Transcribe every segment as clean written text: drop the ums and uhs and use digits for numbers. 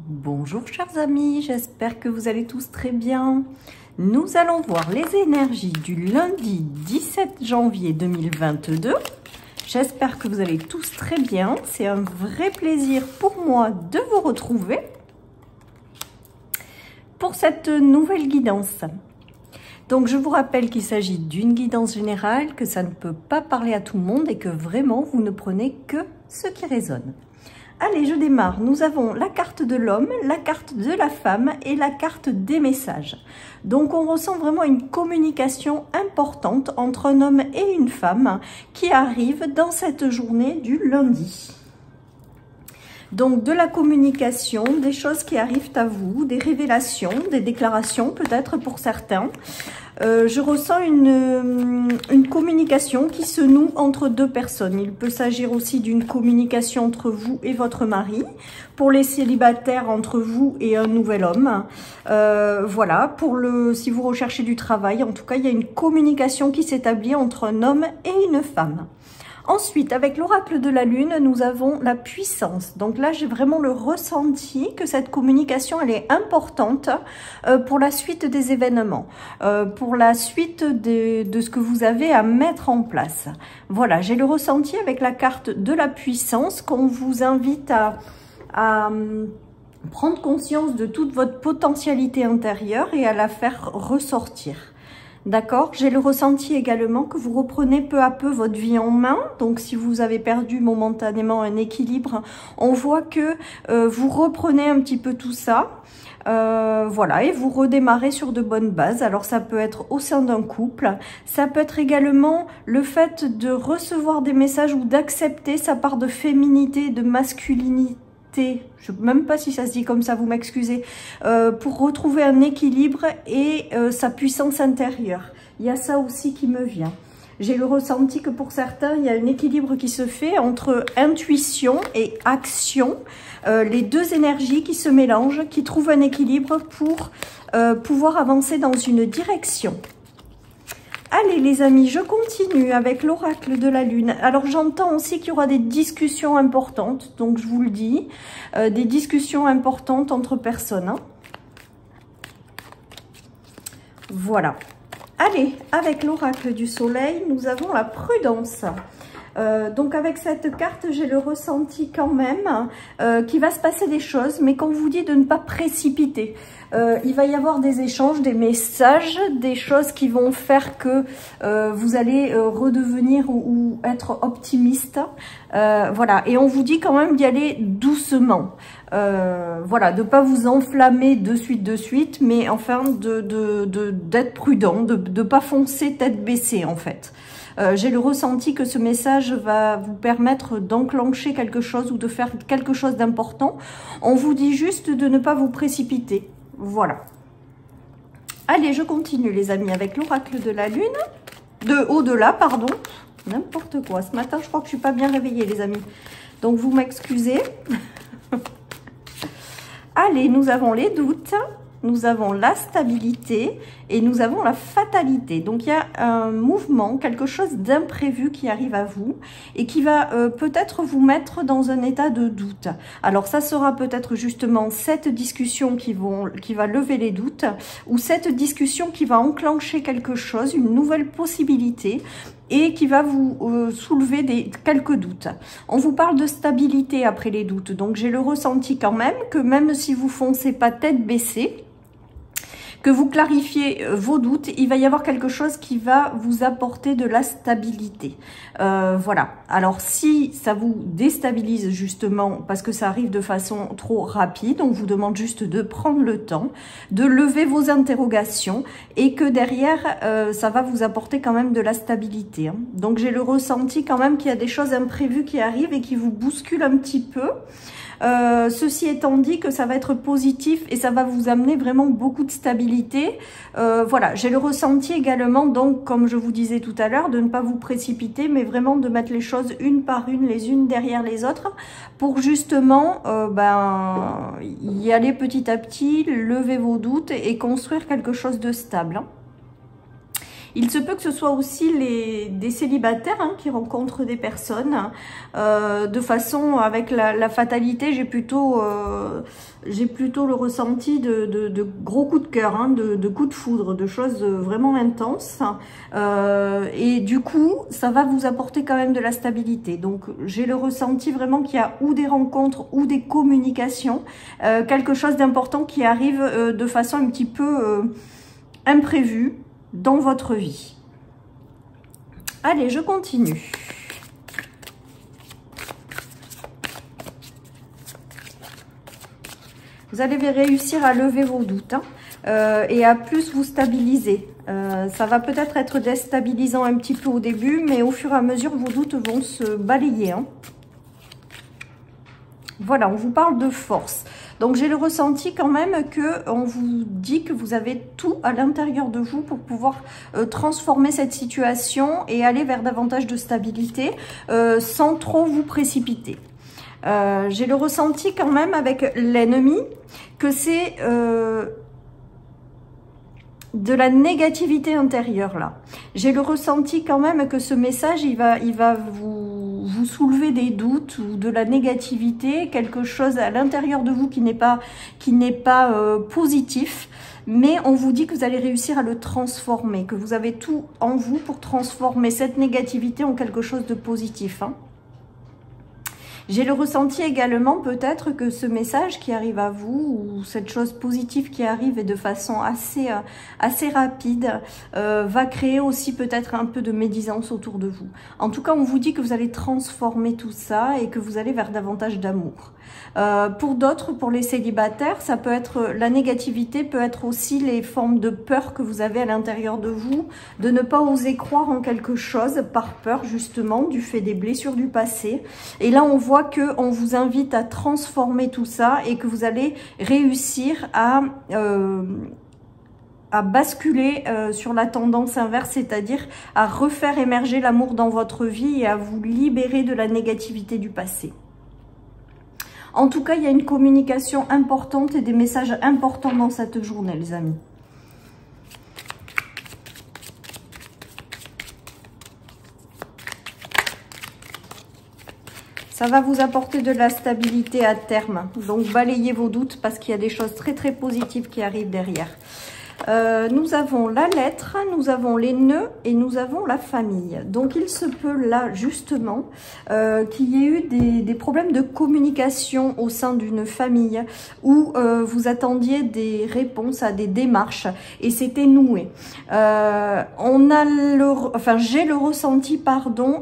Bonjour chers amis, j'espère que vous allez tous très bien. Nous allons voir les énergies du lundi 17 janvier 2022. J'espère que vous allez tous très bien. C'est un vrai plaisir pour moi de vous retrouver pour cette nouvelle guidance. Donc je vous rappelle qu'il s'agit d'une guidance générale, que ça ne peut pas parler à tout le monde et que vraiment vous ne prenez que ce qui résonne. Allez, je démarre. Nous avons la carte de l'homme, la carte de la femme et la carte des messages. Donc, on ressent vraiment une communication importante entre un homme et une femme qui arrive dans cette journée du lundi. Donc, de la communication, des choses qui arrivent à vous, des révélations, des déclarations peut-être pour certains. Je ressens une communication qui se noue entre deux personnes. Il peut s'agir aussi d'une communication entre vous et votre mari. Pour les célibataires, entre vous et un nouvel homme. Voilà, si vous recherchez du travail, en tout cas, il y a une communication qui s'établit entre un homme et une femme. Ensuite, avec l'oracle de la lune, nous avons la puissance. Donc là, j'ai vraiment le ressenti que cette communication, elle est importante pour la suite des événements, pour la suite de ce que vous avez à mettre en place. Voilà, j'ai le ressenti avec la carte de la puissance qu'on vous invite à prendre conscience de toute votre potentialité intérieure et à la faire ressortir. D'accord, j'ai le ressenti également que vous reprenez peu à peu votre vie en main. Donc, si vous avez perdu momentanément un équilibre, on voit que vous reprenez un petit peu tout ça. Voilà, et vous redémarrez sur de bonnes bases. Alors, ça peut être au sein d'un couple. Ça peut être également le fait de recevoir des messages ou d'accepter sa part de féminité, de masculinité. Je ne sais même pas si ça se dit comme ça, vous m'excusez, pour retrouver un équilibre et sa puissance intérieure. Il y a ça aussi qui me vient. J'ai le ressenti que pour certains, il y a un équilibre qui se fait entre intuition et action. Les deux énergies qui se mélangent, qui trouvent un équilibre pour pouvoir avancer dans une direction. Allez les amis, je continue avec l'oracle de la lune. Alors j'entends aussi qu'il y aura des discussions importantes, donc je vous le dis, des discussions importantes entre personnes. Hein. Voilà. Allez, avec l'oracle du soleil, nous avons la prudence. Donc avec cette carte, j'ai le ressenti quand même qu'il va se passer des choses, mais qu'on vous dit de ne pas précipiter. Il va y avoir des échanges, des messages, des choses qui vont faire que vous allez redevenir ou être optimiste. Voilà, et on vous dit quand même d'y aller doucement. Voilà, de ne pas vous enflammer de suite, mais enfin d'être prudent, de ne pas foncer tête baissée en fait. J'ai le ressenti que ce message va vous permettre d'enclencher quelque chose ou de faire quelque chose d'important. On vous dit juste de ne pas vous précipiter. Voilà. Allez, je continue les amis avec l'oracle de la lune. Au-delà, pardon. N'importe quoi. Ce matin, je crois que je suis pas bien réveillée les amis. Donc, vous m'excusez. Allez, nous avons les doutes. Nous avons la stabilité et nous avons la fatalité. Donc, il y a un mouvement, quelque chose d'imprévu qui arrive à vous et qui va peut-être vous mettre dans un état de doute. Alors, ça sera peut-être justement cette discussion qui va lever les doutes ou cette discussion qui va enclencher quelque chose, une nouvelle possibilité et qui va vous soulever quelques doutes. On vous parle de stabilité après les doutes. Donc, j'ai le ressenti quand même que même si vous foncez pas tête baissée, que vous clarifiez vos doutes, il va y avoir quelque chose qui va vous apporter de la stabilité. Voilà. Alors, si ça vous déstabilise justement, parce que ça arrive de façon trop rapide, on vous demande juste de prendre le temps, de lever vos interrogations et que derrière, ça va vous apporter quand même de la stabilité. Hein. Donc, j'ai le ressenti quand même qu'il y a des choses imprévues qui arrivent et qui vous bousculent un petit peu. Ceci étant dit que ça va être positif et ça va vous amener vraiment beaucoup de stabilité. Voilà, j'ai le ressenti également, donc comme je vous disais tout à l'heure, de ne pas vous précipiter, mais vraiment de mettre les choses une par une, les unes derrière les autres, pour justement y aller petit à petit, lever vos doutes et construire quelque chose de stable. Hein. Il se peut que ce soit aussi des célibataires hein, qui rencontrent des personnes de façon avec la fatalité. J'ai plutôt le ressenti de gros coups de cœur, hein, de coups de foudre, de choses vraiment intenses. Et du coup, ça va vous apporter quand même de la stabilité. Donc, j'ai le ressenti vraiment qu'il y a ou des rencontres ou des communications, quelque chose d'important qui arrive de façon un petit peu imprévue dans votre vie. Allez, je continue. Vous allez réussir à lever vos doutes hein, et à plus vous stabiliser. Ça va peut-être être déstabilisant un petit peu au début, mais au fur et à mesure, vos doutes vont se balayer. Hein. Voilà, on vous parle de force. Donc, j'ai le ressenti quand même qu'on vous dit que vous avez tout à l'intérieur de vous pour pouvoir transformer cette situation et aller vers davantage de stabilité sans trop vous précipiter. J'ai le ressenti quand même avec l'ennemi que c'est de la négativité intérieure là. J'ai le ressenti quand même que ce message il va vous soulever des doutes ou de la négativité, quelque chose à l'intérieur de vous qui n'est pas positif. Mais on vous dit que vous allez réussir à le transformer, que vous avez tout en vous pour transformer cette négativité en quelque chose de positif. Hein. J'ai le ressenti également peut-être que ce message qui arrive à vous, ou cette chose positive qui arrive et de façon assez rapide, va créer aussi peut-être un peu de médisance autour de vous. En tout cas, on vous dit que vous allez transformer tout ça et que vous allez vers davantage d'amour. Pour d'autres, pour les célibataires, ça peut être la négativité, peut être aussi les formes de peur que vous avez à l'intérieur de vous, de ne pas oser croire en quelque chose par peur justement du fait des blessures du passé. Et là, on voit que on vous invite à transformer tout ça et que vous allez réussir à basculer sur la tendance inverse, c'est-à-dire à refaire émerger l'amour dans votre vie et à vous libérer de la négativité du passé. En tout cas, il y a une communication importante et des messages importants dans cette journée, les amis. Ça va vous apporter de la stabilité à terme. Donc, balayez vos doutes parce qu'il y a des choses très, très positives qui arrivent derrière. Nous avons la lettre, nous avons les nœuds et nous avons la famille. Donc il se peut là justement qu'il y ait eu des problèmes de communication au sein d'une famille où vous attendiez des réponses à des démarches et c'était noué. J'ai le ressenti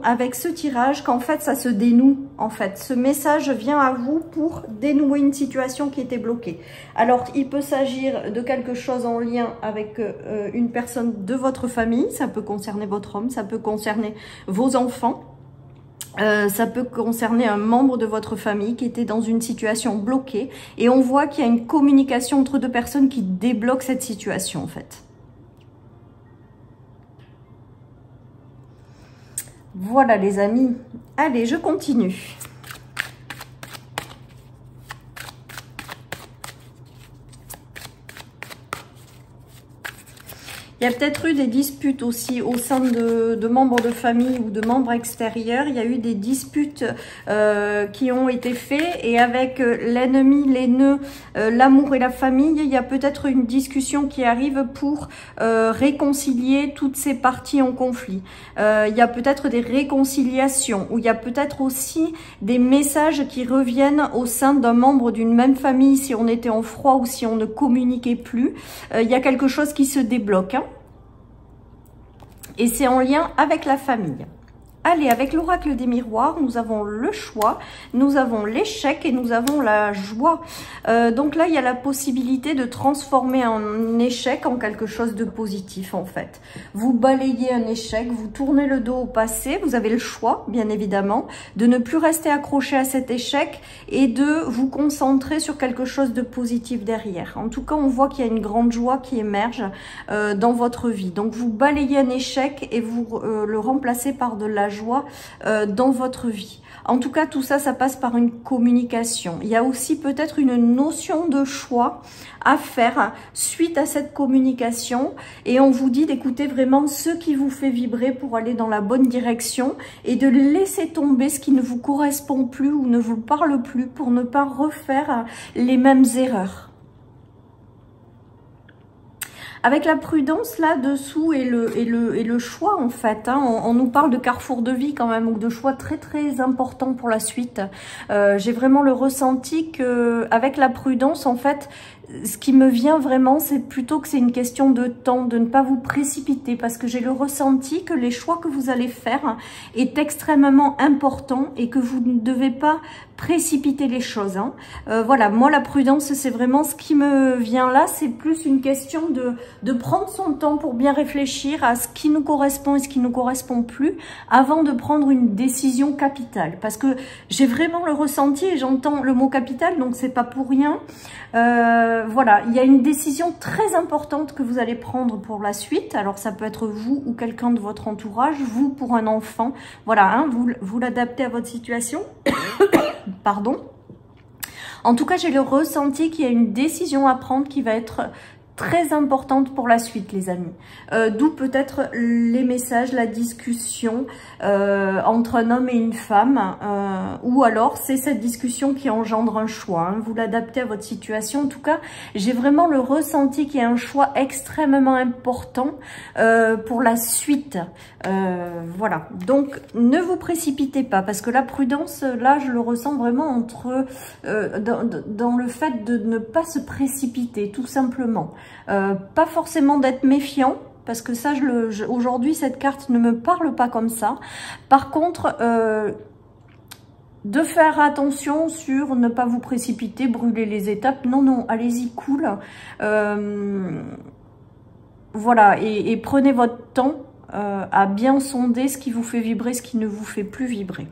avec ce tirage qu'en fait ça se dénoue. En fait, ce message vient à vous pour dénouer une situation qui était bloquée. Alors, il peut s'agir de quelque chose en lien avec une personne de votre famille. Ça peut concerner votre homme, ça peut concerner vos enfants. Ça peut concerner un membre de votre famille qui était dans une situation bloquée. Et on voit qu'il y a une communication entre deux personnes qui débloque cette situation, en fait. Voilà, les amis. Allez, je continue. Il y a peut-être eu des disputes aussi au sein de membres de famille ou de membres extérieurs. Il y a eu des disputes qui ont été faites et avec l'ennemi, les nœuds, l'amour et la famille, il y a peut-être une discussion qui arrive pour réconcilier toutes ces parties en conflit. Il y a peut-être des réconciliations ou il y a peut-être aussi des messages qui reviennent au sein d'un membre d'une même famille si on était en froid ou si on ne communiquait plus. Il y a quelque chose qui se débloque. Hein. Et c'est en lien avec la famille. Allez, avec l'oracle des miroirs, nous avons le choix, nous avons l'échec et nous avons la joie. Donc là, il y a la possibilité de transformer un échec en quelque chose de positif, en fait. Vous balayez un échec, vous tournez le dos au passé, vous avez le choix, bien évidemment, de ne plus rester accroché à cet échec et de vous concentrer sur quelque chose de positif derrière. En tout cas, on voit qu'il y a une grande joie qui émerge dans votre vie. Donc, vous balayez un échec et vous le remplacez par de la joie dans votre vie. En tout cas, tout ça, ça passe par une communication. Il y a aussi peut-être une notion de choix à faire suite à cette communication. Et on vous dit d'écouter vraiment ce qui vous fait vibrer pour aller dans la bonne direction et de laisser tomber ce qui ne vous correspond plus ou ne vous parle plus pour ne pas refaire les mêmes erreurs. Avec la prudence là-dessous et le choix en fait, hein, on nous parle de carrefour de vie quand même, ou de choix très très importants pour la suite. J'ai vraiment le ressenti que avec la prudence en fait, ce qui me vient vraiment, c'est plutôt que c'est une question de temps, de ne pas vous précipiter, parce que j'ai le ressenti que les choix que vous allez faire est extrêmement important et que vous ne devez pas précipiter les choses. Hein. Voilà, moi la prudence, c'est vraiment ce qui me vient là, c'est plus une question de prendre son temps pour bien réfléchir à ce qui nous correspond et ce qui ne nous correspond plus avant de prendre une décision capitale. Parce que j'ai vraiment le ressenti et j'entends le mot capital, donc c'est pas pour rien. Voilà, il y a une décision très importante que vous allez prendre pour la suite. Alors ça peut être vous ou quelqu'un de votre entourage, vous pour un enfant. Voilà, hein, vous l'adaptez à votre situation. Pardon. En tout cas, j'ai le ressenti qu'il y a une décision à prendre qui va être très importante pour la suite, les amis. D'où peut-être les messages, la discussion entre un homme et une femme, ou alors c'est cette discussion qui engendre un choix. Hein. Vous l'adaptez à votre situation. En tout cas, j'ai vraiment le ressenti qu'il y a un choix extrêmement important pour la suite. Voilà. Donc, ne vous précipitez pas, parce que la prudence, là, je le ressens vraiment entre dans le fait de ne pas se précipiter, tout simplement. Pas forcément d'être méfiant, parce que ça, aujourd'hui, cette carte ne me parle pas comme ça. Par contre, de faire attention sur ne pas vous précipiter, brûler les étapes. Non, non, allez-y, cool. Voilà, et prenez votre temps à bien sonder ce qui vous fait vibrer, ce qui ne vous fait plus vibrer.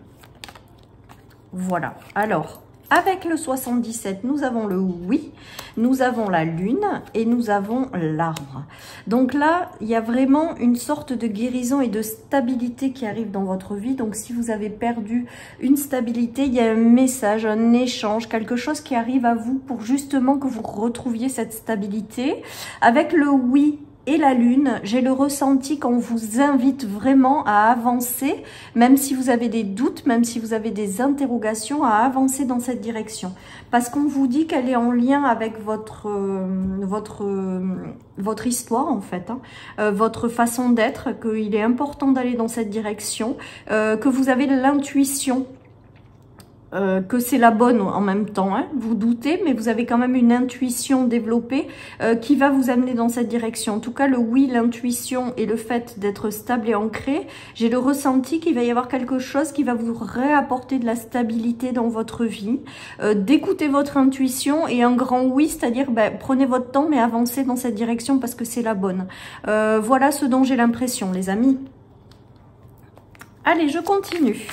Voilà, alors... Avec le 77, nous avons le oui, nous avons la lune et nous avons l'arbre. Donc là, il y a vraiment une sorte de guérison et de stabilité qui arrive dans votre vie. Donc si vous avez perdu une stabilité, il y a un message, un échange, quelque chose qui arrive à vous pour justement que vous retrouviez cette stabilité. Avec le oui et la lune, j'ai le ressenti qu'on vous invite vraiment à avancer, même si vous avez des doutes, même si vous avez des interrogations, à avancer dans cette direction. Parce qu'on vous dit qu'elle est en lien avec votre histoire en fait, hein, votre façon d'être, qu'il est important d'aller dans cette direction, que vous avez l'intuition. Que c'est la bonne en même temps, hein. Vous doutez, mais vous avez quand même une intuition développée qui va vous amener dans cette direction. En tout cas, le oui, l'intuition et le fait d'être stable et ancré, j'ai le ressenti qu'il va y avoir quelque chose qui va vous réapporter de la stabilité dans votre vie, d'écouter votre intuition et un grand oui, c'est-à-dire prenez votre temps mais avancez dans cette direction parce que c'est la bonne. Voilà ce dont j'ai l'impression, les amis. Allez, je continue.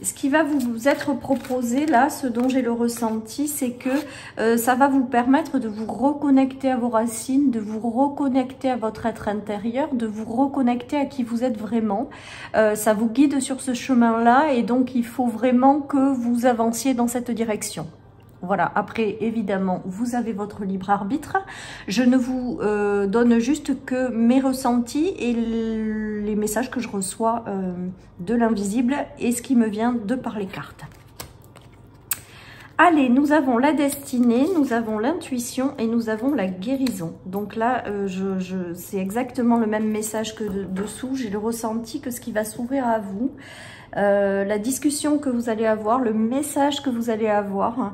Ce qui va vous être proposé là, ce dont j'ai le ressenti, c'est que ça va vous permettre de vous reconnecter à vos racines, de vous reconnecter à votre être intérieur, de vous reconnecter à qui vous êtes vraiment. Ça vous guide sur ce chemin-là et donc il faut vraiment que vous avanciez dans cette direction. Voilà, après, évidemment, vous avez votre libre arbitre. Je ne vous donne juste que mes ressentis et les messages que je reçois de l'invisible et ce qui me vient de par les cartes. Allez, nous avons la destinée, nous avons l'intuition et nous avons la guérison. Donc là, c'est exactement le même message que dessous. J'ai le ressenti que ce qui va s'ouvrir à vous, la discussion que vous allez avoir, le message que vous allez avoir,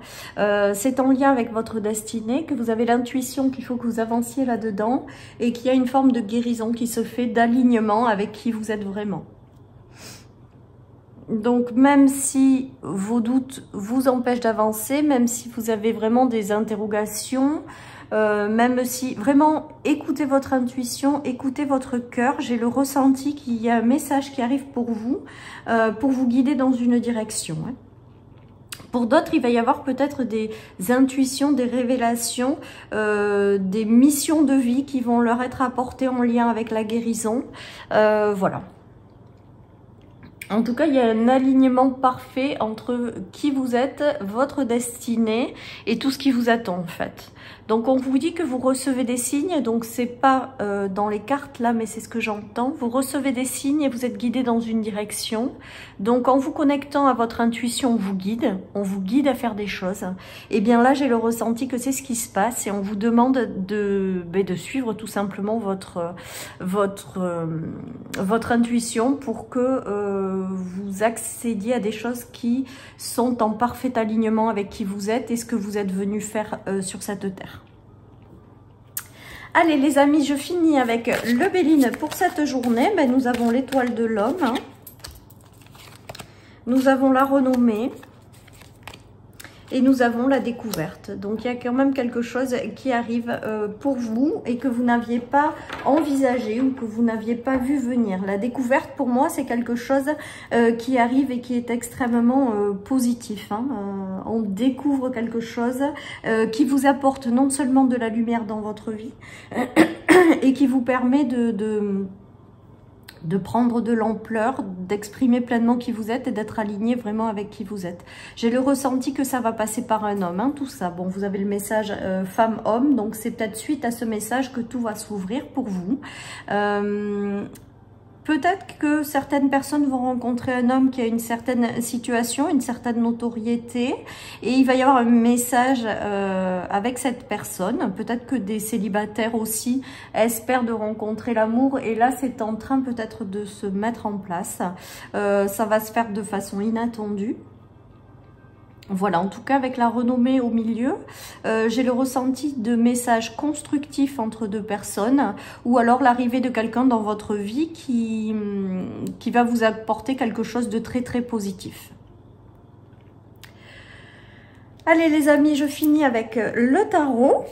c'est en lien avec votre destinée, que vous avez l'intuition qu'il faut que vous avanciez là-dedans et qu'il y a une forme de guérison qui se fait, d'alignement avec qui vous êtes vraiment. Donc même si vos doutes vous empêchent d'avancer, même si vous avez vraiment des interrogations, même si vraiment écoutez votre intuition, écoutez votre cœur, j'ai le ressenti qu'il y a un message qui arrive pour vous guider dans une direction. Hein. Pour d'autres, il va y avoir peut-être des intuitions, des révélations, des missions de vie qui vont leur être apportées en lien avec la guérison. Voilà. En tout cas, il y a un alignement parfait entre qui vous êtes, votre destinée et tout ce qui vous attend en fait. Donc on vous dit que vous recevez des signes, donc c'est pas dans les cartes là, mais c'est ce que j'entends. Vous recevez des signes et vous êtes guidé dans une direction. Donc en vous connectant à votre intuition, on vous guide à faire des choses. Et bien là, j'ai le ressenti que c'est ce qui se passe et on vous demande de suivre tout simplement votre intuition pour que vous accédiez à des choses qui sont en parfait alignement avec qui vous êtes et ce que vous êtes venu faire sur cette terre. Allez les amis, je finis avec le Béline pour cette journée. Ben, nous avons l'étoile de l'homme. Hein. Nous avons la renommée. Et nous avons la découverte. Donc, il y a quand même quelque chose qui arrive pour vous et que vous n'aviez pas envisagé ou que vous n'aviez pas vu venir. La découverte, pour moi, c'est quelque chose qui arrive et qui est extrêmement positif. Hein. On découvre quelque chose qui vous apporte non seulement de la lumière dans votre vie et qui vous permet de prendre de l'ampleur, d'exprimer pleinement qui vous êtes et d'être aligné vraiment avec qui vous êtes. J'ai le ressenti que ça va passer par un homme, hein, tout ça. Bon, vous avez le message femme-homme, donc c'est peut-être suite à ce message que tout va s'ouvrir pour vous. Peut-être que certaines personnes vont rencontrer un homme qui a une certaine situation, une certaine notoriété, et il va y avoir un message avec cette personne. Peut-être que des célibataires aussi espèrent de rencontrer l'amour, et là c'est en train peut-être de se mettre en place. Ça va se faire de façon inattendue. Voilà, en tout cas avec la renommée au milieu, j'ai le ressenti de messages constructifs entre deux personnes ou alors l'arrivée de quelqu'un dans votre vie qui va vous apporter quelque chose de très très positif. Allez les amis, je finis avec le tarot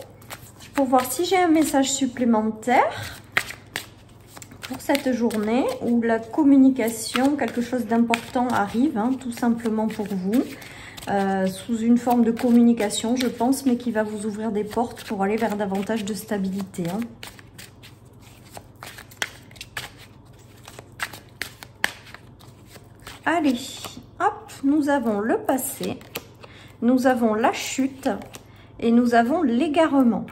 pour voir si j'ai un message supplémentaire pour cette journée où la communication, quelque chose d'important arrive, hein, tout simplement pour vous. Sous une forme de communication, je pense, mais qui va vous ouvrir des portes pour aller vers davantage de stabilité. Hein. Allez, hop, nous avons le passé, nous avons la chute et nous avons l'égarement.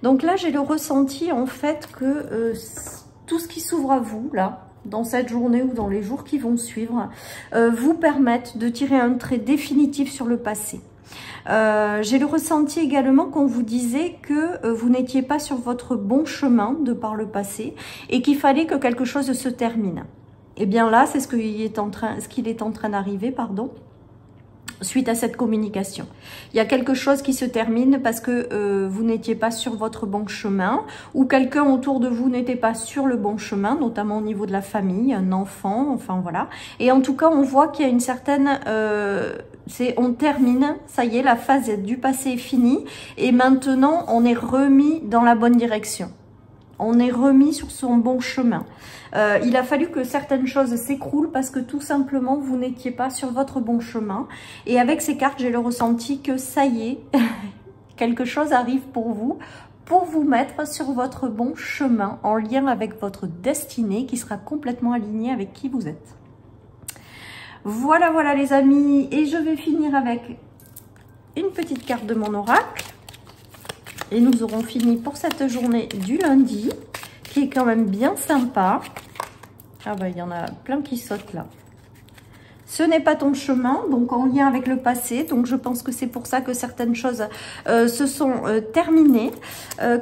Donc là, j'ai le ressenti en fait que tout ce qui s'ouvre à vous, là, dans cette journée ou dans les jours qui vont suivre, vous permettent de tirer un trait définitif sur le passé. J'ai le ressenti également qu'on vous disait que vous n'étiez pas sur votre bon chemin de par le passé et qu'il fallait que quelque chose se termine. Et bien là, c'est ce qu'il est en train d'arriver, pardon. Suite à cette communication. Il y a quelque chose qui se termine parce que vous n'étiez pas sur votre bon chemin ou quelqu'un autour de vous n'était pas sur le bon chemin, notamment au niveau de la famille, un enfant, enfin voilà. Et en tout cas, on voit qu'il y a une certaine... on termine, ça y est, la phase du passé est finie et maintenant, on est remis dans la bonne direction. On est remis sur son bon chemin. Il a fallu que certaines choses s'écroulent parce que tout simplement, vous n'étiez pas sur votre bon chemin. Et avec ces cartes, j'ai le ressenti que ça y est, quelque chose arrive pour vous mettre sur votre bon chemin en lien avec votre destinée qui sera complètement alignée avec qui vous êtes. Voilà, voilà les amis. Et je vais finir avec une petite carte de mon oracle. Et nous aurons fini pour cette journée du lundi, qui est quand même bien sympa. Ah bah il y en a plein qui sautent là. Ce n'est pas ton chemin, donc en lien avec le passé. Donc je pense que c'est pour ça que certaines choses se sont terminées.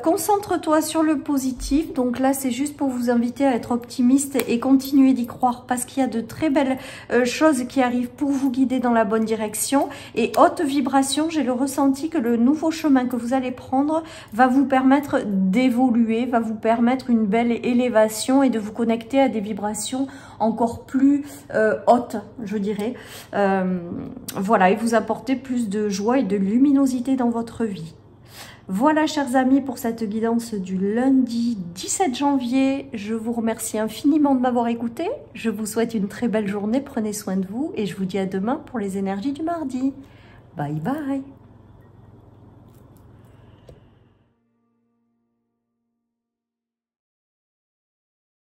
Concentre-toi sur le positif. Donc là, c'est juste pour vous inviter à être optimiste et continuer d'y croire parce qu'il y a de très belles choses qui arrivent pour vous guider dans la bonne direction. Et haute vibration, j'ai le ressenti que le nouveau chemin que vous allez prendre va vous permettre d'évoluer, va vous permettre une belle élévation et de vous connecter à des vibrations encore plus hautes, je dirais. Voilà, et vous apporter plus de joie et de luminosité dans votre vie. Voilà, chers amis, pour cette guidance du lundi 17 janvier. Je vous remercie infiniment de m'avoir écouté. Je vous souhaite une très belle journée. Prenez soin de vous et je vous dis à demain pour les énergies du mardi. Bye bye.